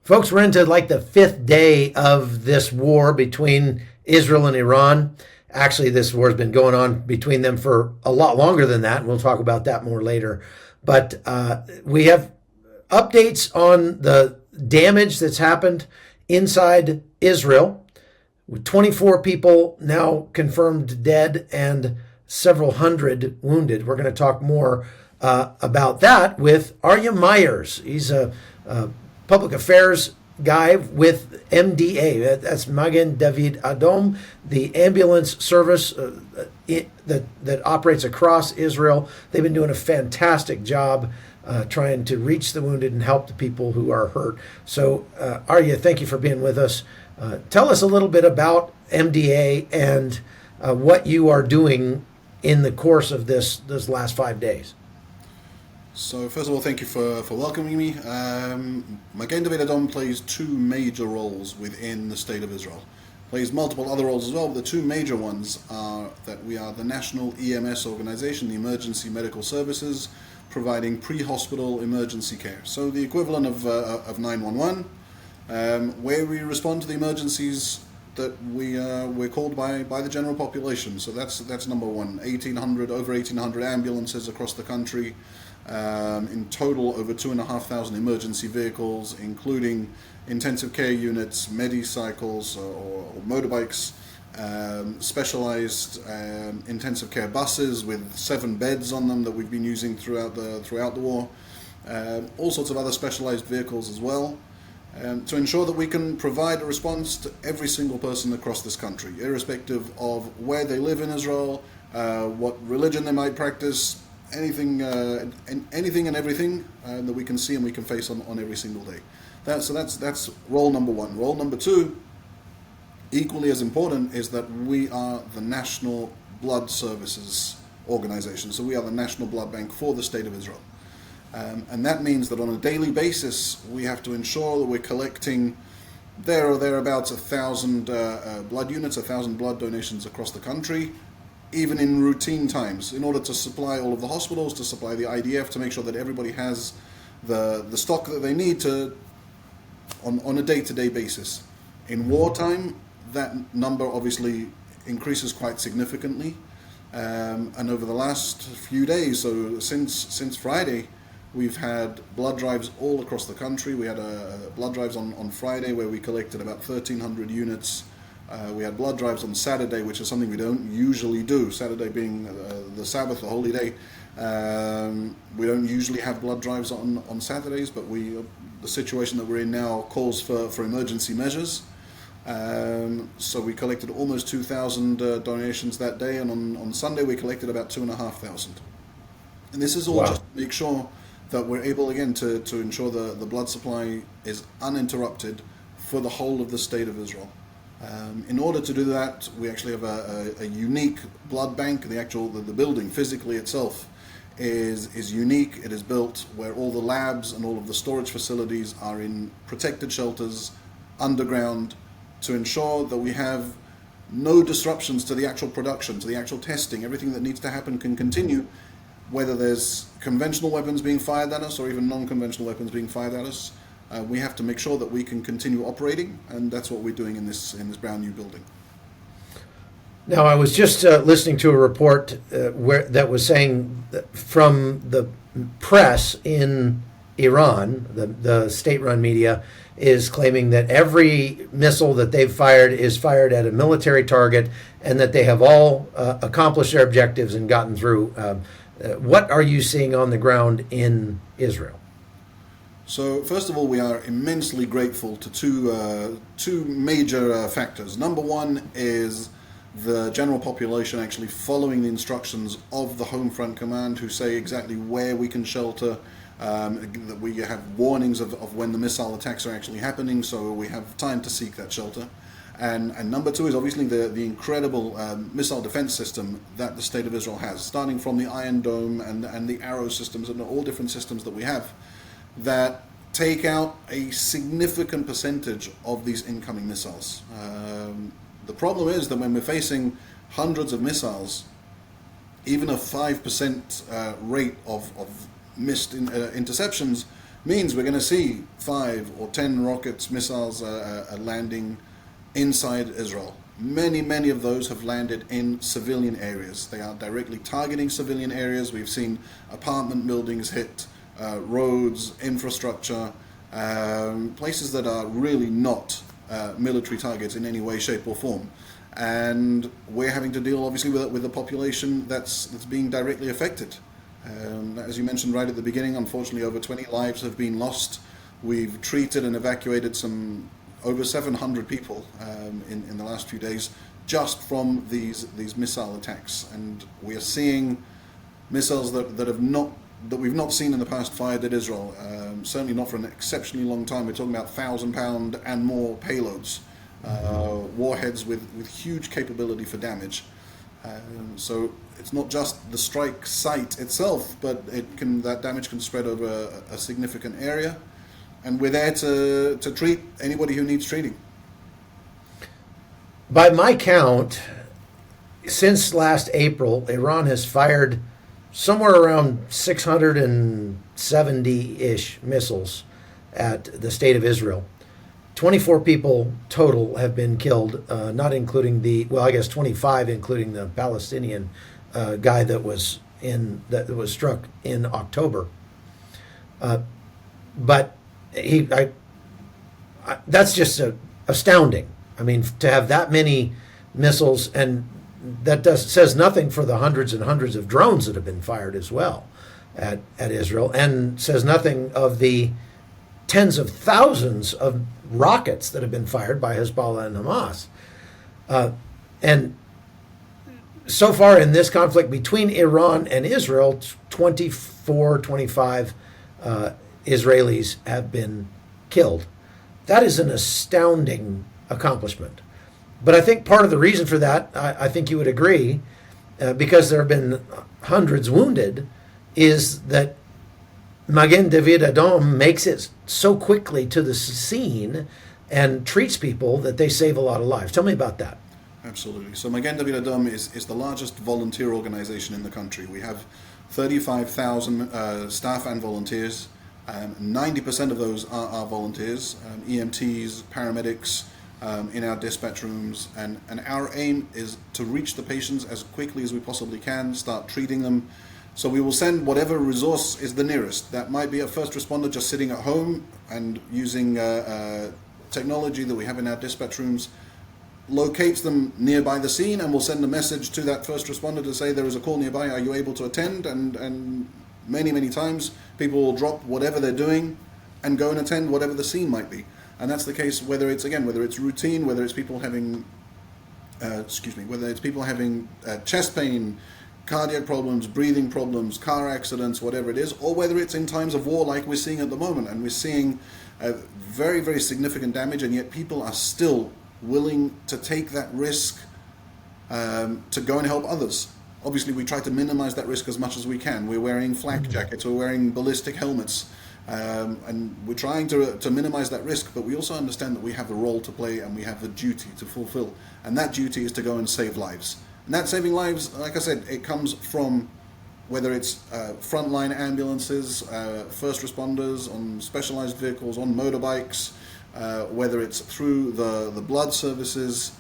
Folks, we're into like the fifth day of this war between Israel and Iran. Actually, this war has been going on between them for a lot longer than that, and we'll talk about that more later. But we have updates on the damage that's happened inside Israel, with 24 people now confirmed dead and several hundred wounded. We're going to talk more about that with Aryeh Meyers. He's a public affairs guy with MDA, that's Magen David Adom, the ambulance service that operates across Israel. They've been doing a fantastic job trying to reach the wounded and help the people who are hurt. So, Aryeh, thank you for being with us. Tell us a little bit about MDA and what you are doing in the course of this last 5 days. So first of all, thank you for welcoming me. Magen David Adom plays two major roles within the state of Israel. Plays multiple other roles as well, but the two major ones are that we are the national EMS organization, the Emergency Medical Services, providing pre-hospital emergency care. So the equivalent of 911, where we respond to the emergencies that we're called by the general population. So that's number one. Over 1,800 ambulances across the country. In total, over 2,500 emergency vehicles, including intensive care units, medicycles or motorbikes, specialized intensive care buses with 7 beds on them that we've been using throughout the war, all sorts of other specialized vehicles as well, to ensure that we can provide a response to every single person across this country, irrespective of where they live in Israel, what religion they might practice, anything and everything that we can see and we can face on every single day. That's role number one. Role number two, equally as important, is that we are the National Blood Services Organization. So we are the National Blood Bank for the State of Israel. And that means that on a daily basis, we have to ensure that we're collecting there or thereabouts 1,000 blood units, 1,000 blood donations across the country, even in routine times, in order to supply all of the hospitals, to supply the IDF, to make sure that everybody has the stock that they need on a day-to-day basis. In wartime, that number obviously increases quite significantly, and over the last few days, so since Friday, we've had blood drives all across the country. We had blood drives on Friday where we collected about 1,300 units. We had blood drives on Saturday, which is something we don't usually do. Saturday being the Sabbath, the holy day. We don't usually have blood drives on Saturdays, but the situation that we're in now calls for emergency measures. So we collected almost 2,000 donations that day, and on Sunday we collected about 2,500. And this is all just to make sure that we're able, again, to ensure the blood supply is uninterrupted for the whole of the state of Israel. In order to do that, we actually have a unique blood bank. The building physically itself is unique. It is built where all the labs and all of the storage facilities are in protected shelters underground to ensure that we have no disruptions to the actual production, to the actual testing. Everything that needs to happen can continue, whether there's conventional weapons being fired at us or even non-conventional weapons being fired at us. We have to make sure that we can continue operating, and that's what we're doing in this brand new building. Now, I was just listening to a report that was saying that from the press in Iran, the state-run media, is claiming that every missile that they've fired is fired at a military target and that they have all accomplished their objectives and gotten through. What are you seeing on the ground in Israel? So first of all, we are immensely grateful to two major factors. Number one is the general population actually following the instructions of the Home Front Command, who say exactly where we can shelter, that we have warnings of when the missile attacks are actually happening, so we have time to seek that shelter. And number two is obviously the incredible missile defense system that the State of Israel has, starting from the Iron Dome and the Arrow systems and all different systems that we have, that take out a significant percentage of these incoming missiles. The problem is that when we're facing hundreds of missiles, even a 5% rate of missed interceptions means we're going to see 5 or 10 rockets, missiles landing inside Israel. Many of those have landed in civilian areas. They are directly targeting civilian areas. We've seen apartment buildings hit, roads, infrastructure, places that are really not military targets in any way, shape or form. And we're having to deal obviously with a population that's being directly affected. As you mentioned right at the beginning, unfortunately over 20 lives have been lost. We've treated and evacuated over 700 people in the last few days just from these missile attacks, and we are seeing missiles that we've not seen in the past fired at Israel, certainly not for an exceptionally long time. We're talking about 1,000-pound and more payloads, warheads with huge capability for damage. So it's not just the strike site itself, but that damage can spread over a significant area. And we're there to treat anybody who needs treating. By my count, since last April, Iran has fired somewhere around 670-ish missiles at the state of Israel. 24 people total have been killed, not including 25, including the Palestinian guy that was struck in October. But that's just astounding. I mean, to have that many missiles, and that says nothing for the hundreds and hundreds of drones that have been fired as well at Israel, and says nothing of the tens of thousands of rockets that have been fired by Hezbollah and Hamas. And so far in this conflict between Iran and Israel, 25 Israelis have been killed. That is an astounding accomplishment. But I think part of the reason for that, I think you would agree, because there have been hundreds wounded, is that Magen David Adom makes it so quickly to the scene and treats people that they save a lot of lives. Tell me about that. Absolutely. So Magen David Adom is the largest volunteer organization in the country. We have 35,000 staff and volunteers. 90% of those are volunteers, EMTs, paramedics, in our dispatch rooms, and our aim is to reach the patients as quickly as we possibly can, start treating them. So we will send whatever resource is the nearest. That might be a first responder just sitting at home and using technology that we have in our dispatch rooms, locates them nearby the scene, and we'll send a message to that first responder to say there is a call nearby, are you able to attend? And many times people will drop whatever they're doing and go and attend whatever the scene might be. And that's the case whether it's routine, whether it's people having chest pain, cardiac problems, breathing problems, car accidents, whatever it is, or whether it's in times of war like we're seeing at the moment. And we're seeing very significant damage, and yet people are still willing to take that risk to go and help others. Obviously, we try to minimize that risk as much as we can. We're wearing flak jackets, we're wearing ballistic helmets, and we're trying to minimize that risk, but we also understand that we have a role to play and we have a duty to fulfill. And that duty is to go and save lives. And that saving lives, like I said, it comes from whether it's frontline ambulances, first responders on specialized vehicles, on motorbikes, whether it's through the blood services,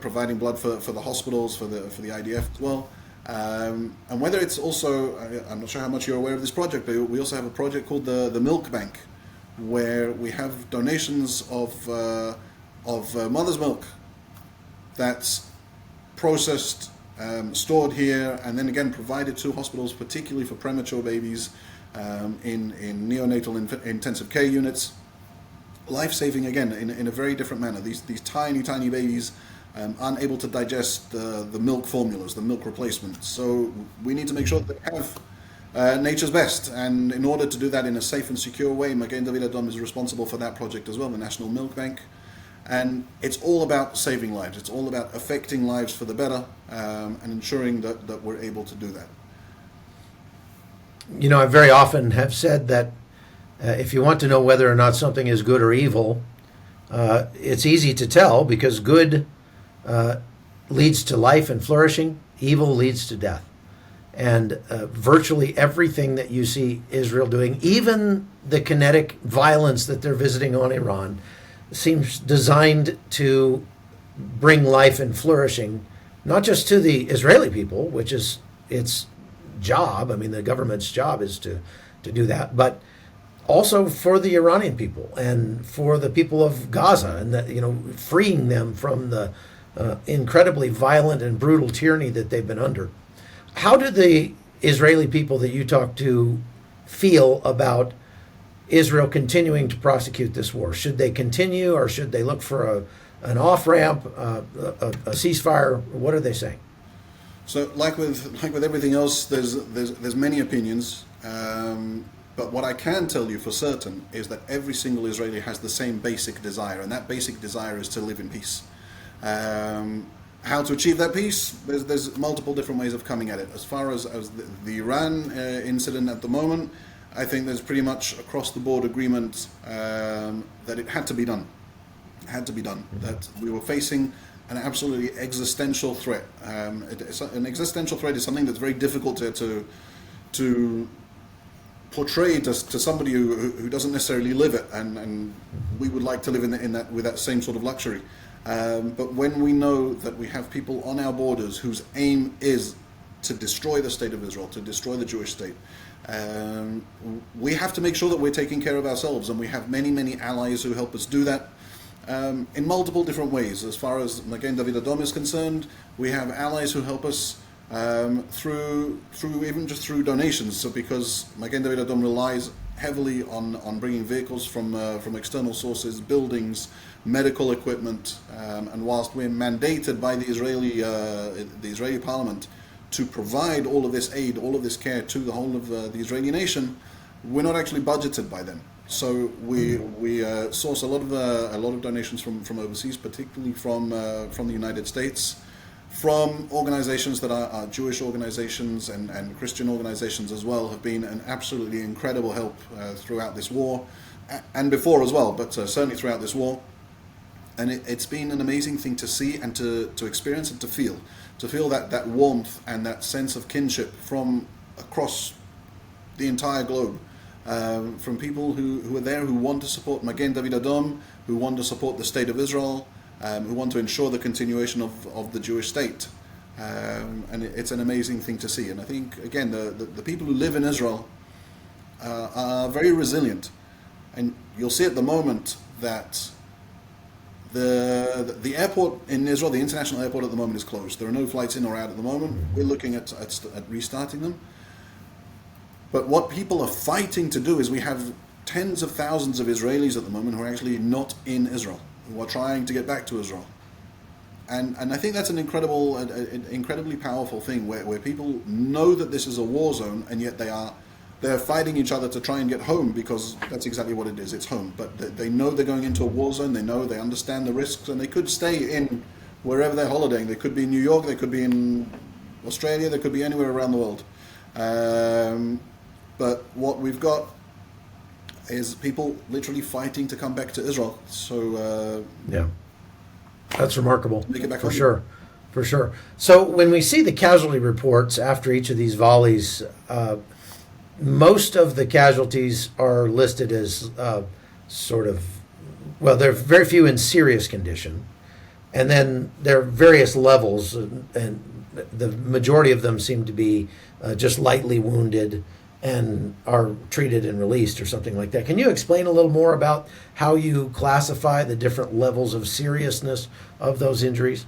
providing blood for the hospitals, for the IDF as well, and whether it's also, I'm not sure how much you're aware of this project, but we also have a project called the Milk Bank, where we have donations of mother's milk that's processed, stored here, and then again provided to hospitals, particularly for premature babies in neonatal intensive care units. Life-saving again in a very different manner. These tiny babies aren't able to digest the milk formulas, the milk replacements. So we need to make sure that they have nature's best. And in order to do that in a safe and secure way, Magen David Adom is responsible for that project as well, the National Milk Bank. And it's all about saving lives. It's all about affecting lives for the better, and ensuring that we're able to do that. You know, I very often have said that if you want to know whether or not something is good or evil, it's easy to tell, because good leads to life and flourishing, evil leads to death. And virtually everything that you see Israel doing, even the kinetic violence that they're visiting on Iran, seems designed to bring life and flourishing, not just to the Israeli people, which is its job. I mean, the government's job is to do that, but also for the Iranian people and for the people of Gaza, and that, freeing them from the incredibly violent and brutal tyranny that they've been under. How do the Israeli people that you talk to feel about Israel continuing to prosecute this war? Should they continue, or should they look for an off-ramp, a ceasefire? What are they saying? So, like with everything else, there's many opinions. But what I can tell you for certain is that every single Israeli has the same basic desire, and that basic desire is to live in peace. How to achieve that peace? There's multiple different ways of coming at it. As far as the Iran incident at the moment, I think there's pretty much across the board agreement that it had to be done. It had to be done. That we were facing an absolutely existential threat. An existential threat is something that's very difficult to portray to somebody who doesn't necessarily live it, and we would like to live in that with that same sort of luxury. But when we know that we have people on our borders whose aim is to destroy the state of Israel, to destroy the Jewish state, we have to make sure that we're taking care of ourselves, and we have many, many allies who help us do that in multiple different ways. As far as Magen David Adom is concerned, we have allies who help us through through donations. So because Magen David Adom relies heavily on bringing vehicles from external sources, buildings, medical equipment, and whilst we're mandated by the Israeli parliament to provide all of this aid, all of this care to the whole of the Israeli nation, we're not actually budgeted by them. So we source a lot of donations from overseas, particularly from the United States, from organizations that are Jewish organizations and Christian organizations as well, have been an absolutely incredible help throughout this war, and before as well, but certainly throughout this war. And it's been an amazing thing to see and to experience and to feel that warmth and that sense of kinship from across the entire globe, from people who are there, who want to support Magen David Adom, who want to support the state of Israel, who want to ensure the continuation of the Jewish state. And it's an amazing thing to see. And I think, again, the people who live in Israel are very resilient. And you'll see at the moment that the airport in Israel, the international airport at the moment, is closed. There are no flights in or out at the moment. We're looking at restarting them. But what people are fighting to do is, we have tens of thousands of Israelis at the moment who are actually not in Israel, who are trying to get back to Israel. And I think that's an incredibly powerful thing, where people know that this is a war zone, and yet they're fighting each other to try and get home, because that's exactly what it is. It's home. But they know they're going into a war zone. They understand the risks, and they could stay in wherever they're holidaying. They could be in New York, they could be in Australia, they could be anywhere around the world. But what we've got is people literally fighting to come back to Israel. So yeah, that's remarkable. Make it back for home. sure, for sure. So when we see the casualty reports after each of these volleys, most of the casualties are listed as they're very few in serious condition, and then there are various levels, and the majority of them seem to be just lightly wounded and are treated and released or something like that. Can you explain a little more about how you classify the different levels of seriousness of those injuries?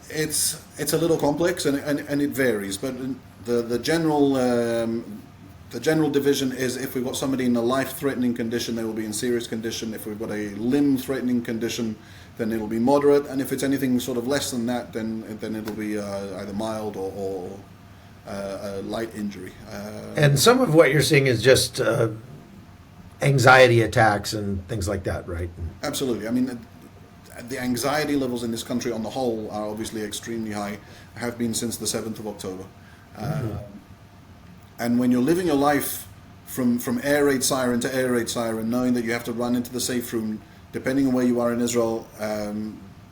It's a little complex, and it varies, but the general division is, if we've got somebody in a life-threatening condition, they will be in serious condition. If we've got a limb-threatening condition, then it'll be moderate, and if it's anything sort of less than that, then it'll be either mild or a light injury. And some of what you're seeing is just anxiety attacks and things like that, right? Absolutely. I mean, the anxiety levels in this country on the whole are obviously extremely high, have been since the 7th of October. And when you're living your life from air raid siren to air raid siren, knowing that you have to run into the safe room, depending on where you are in Israel,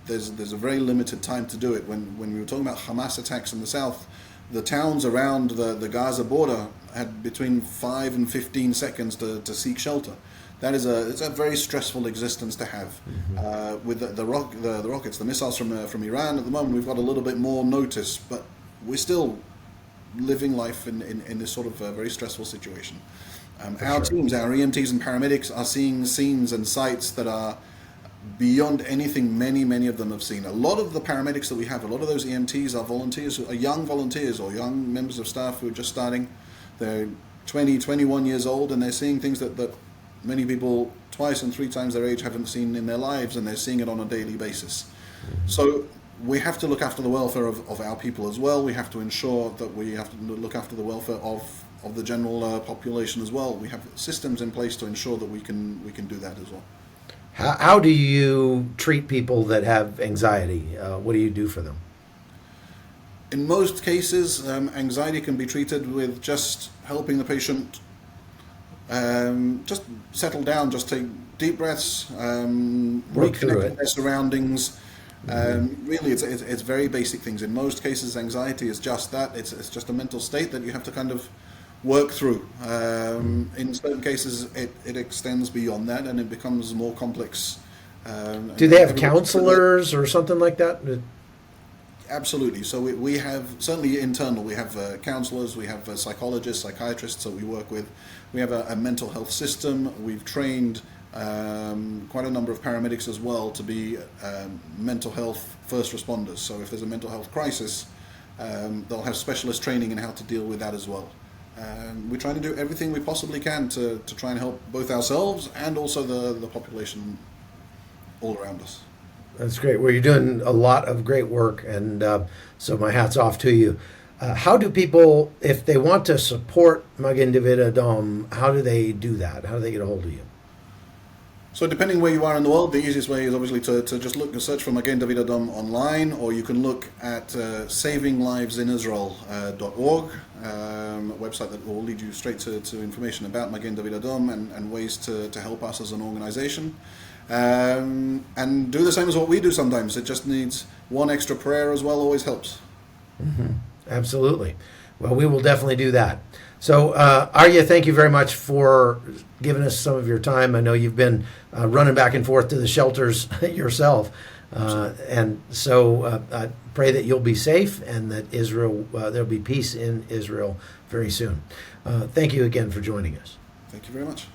there's a very limited time to do it. When we were talking about Hamas attacks in the south, the towns around the Gaza border had between 5 and 15 seconds to seek shelter. It's a very stressful existence to have. With the rockets, the missiles from Iran at the moment, we've got a little bit more notice, but we're still living life in this sort of very stressful situation. Our teams, our EMTs and paramedics, are seeing scenes and sights that are beyond anything many of them have seen. A lot of the paramedics that we have, a lot of those EMTs are volunteers, are young volunteers or young members of staff who are just starting. They're 20, 21 years old, and they're seeing things that many people 2 and 3 times their age haven't seen in their lives, and they're seeing it on a daily basis. So we have to look after the welfare of our people as well. We have to ensure that we have to look after the welfare of the general population as well. We have systems in place to ensure that we can do that as well. How do you treat people that have anxiety? What do you do for them? In most cases, anxiety can be treated with just helping the patient just settle down, just take deep breaths, reconnect with their surroundings. Really, it's very basic things. In most cases, anxiety is just that. It's just a mental state that you have to kind of work through. In certain cases, it extends beyond that, and it becomes more complex. Do they have counselors or something like that? Absolutely. So we have, certainly internal, we have counselors, we have psychologists, psychiatrists that we work with. We have a mental health system. We've trained quite a number of paramedics as well to be mental health first responders. So if there's a mental health crisis, they'll have specialist training in how to deal with that as well. We're trying to do everything we possibly can to try and help both ourselves and also the population all around us. That's great. Well, you're doing a lot of great work, and so my hat's off to you. How do people, if they want to support Magen David Adom, how do they do that? How do they get a hold of you? So depending where you are in the world, the easiest way is obviously to just look and search for Magen David Adom online, or you can look at savinglivesinisrael.org, a website that will lead you straight to information about Magen David Adom and ways to help us as an organization. And do the same as what we do sometimes. It just needs one extra prayer as well, always helps. Absolutely. Well, we will definitely do that. So, Aryeh, thank you very much for giving us some of your time. I know you've been running back and forth to the shelters yourself. And so I pray that you'll be safe and that Israel, there'll be peace in Israel very soon. Thank you again for joining us. Thank you very much.